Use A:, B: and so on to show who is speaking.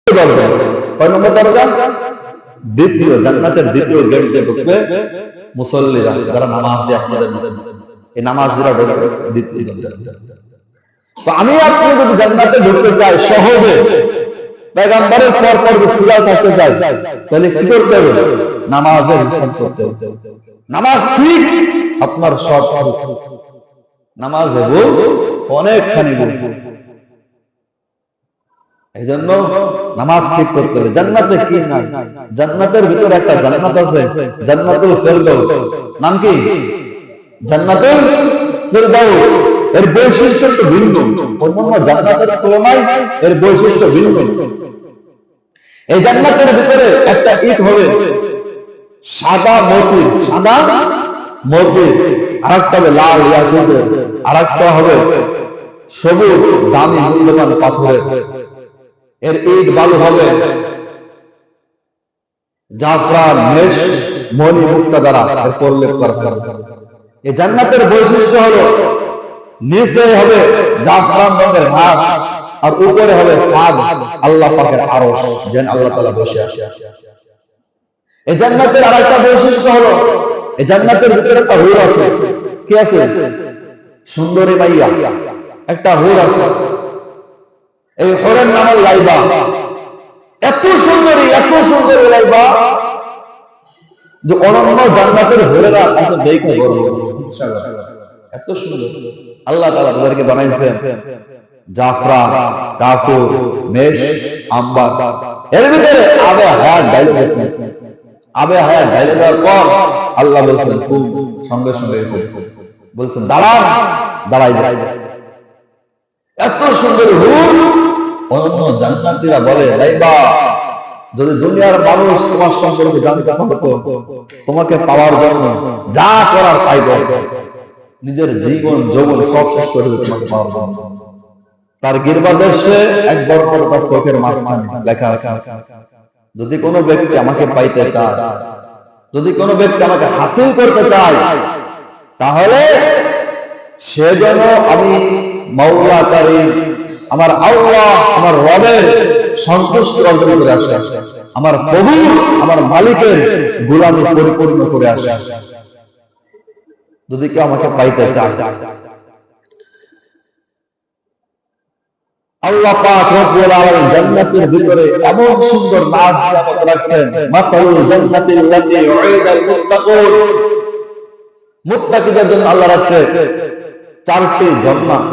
A: দরজা, কয় নম্বর দরজা? দ্বিতীয়, জান্নাতের দ্বিতীয় গেট দিয়ে ঢুকবে মুসল্লিরা, যারা নামাজ দিয়ে আপনাদের মধ্যে এই নামাজ দিয়ে ঢুকবে দ্বিতীয় দরজা। তো আমি আপনি যদি জান্নাতে ঢুকতে চাই সহজে, পয়গম্বরের পর পর রসুলুল্লাহ থাকতে চাই, তাহলে কি করতে হবে? নামাজের হিসাব করতে হবে। নামাজ ঠিক, আপনার সব নামাজ হবে অনেকখানি ভুল। এই জন্য নামাজ ঠিক করতে হবে। জান্নাতে কি নাই? জান্নাতের ভিতরে একটা জান্নাত আছে, জান্নাতুল ফেরদাউস। নাম কি? জান্নাতুল ফেরদাউস। এর বৈশিষ্ট্য তো ভিন্ন, অন্যান্য জান্নাতের তুলনায় এর বৈশিষ্ট্য ভিন্ন। এই জান্নাতের ভিতরে একটা ইট হবে সাদা মতি, সাদা মতি, আরেকটা হবে লাল ইয়াকুতের, আরেকটা হবে সবুজ দামি মূল্যবান পাথরের। এর ইট বালু হবে জাফরান, মেশ, মণি, মুক্তা দ্বারা এর প্রলেপ করা হবে। এই জান্নাতের বৈশিষ্ট্য হলো নিচে হবে জাফরান রঙের ঘাস, আর উপরে হবে সাদ, আল্লাহ পাকের আরশ, যেন আল্লাহ তাআলা বসে আছে। এই জান্নাতের আরেকটা বৈশিষ্ট্য হলো এই জান্নাতের ভিতরে একটা হুর আছে। কি আছে? সুন্দরী মাইয়া একটা হুর আছে। এই হুরের নাম লাইবা। এত সুন্দরী, এত সুন্দরী লাইবা যে অনন্য জান্নাতের হুরেরা এত দেখে গর্ব, এত সুন্দর আল্লাহ তাআলা তাদেরকে বানাইছেন জাফরান, কাফুর, মেশ, আম্বার। এর ভিতরে আবে হায়াত ডাইলে গেছে। আবে হায়াত ডাইলে দেওয়ার পর আল্লাহ বলছেন ফুল, সঙ্গে সঙ্গে বলছেন দাঁড়ান, দাঁড়াই যায়। এত সুন্দর হুর। অন্য জান্নাতীরা বলে লাইবা, যদি দুনিয়ার মানুষ তোমার সম্পর্কে জানতে পারতো, তোমাকে পাওয়ার জন্য যা করার পাইবে, নিজের জীবন যৌবন সব শেষ করে দেবে তোমাকে পাওয়ার জন্য। তার গিরবাদেশে এক বড় তার চোখের মাঝখানে লেখা আছে, যদি কোনো ব্যক্তি আমাকে পাইতে চায়, যদি কোনো ব্যক্তি আমাকে হাসিল করতে চায়, তাহলে সে যেন আমি মাওলা কারীম, আমার আল্লাহ, আমার রবের সন্তুষ্টি অর্জন করে আসে, আমার প্রভু, আমার মালিকের গোলামি পরিপূর্ণ করে আসে। যদি কেউ আমাকে পাইতে চায়, আল্লাহ পাক রব্বুল আলামিন জান্নাতের ভিতরে এমন সুন্দর নাজ নিয়ামত রাখছেন। মাতালুল জান্নাতিল লাতী উইদাল মুত্তাকুন, মুত্তাকিদের জন্য আল্লাহ রাখছে 4টি জান্নাত।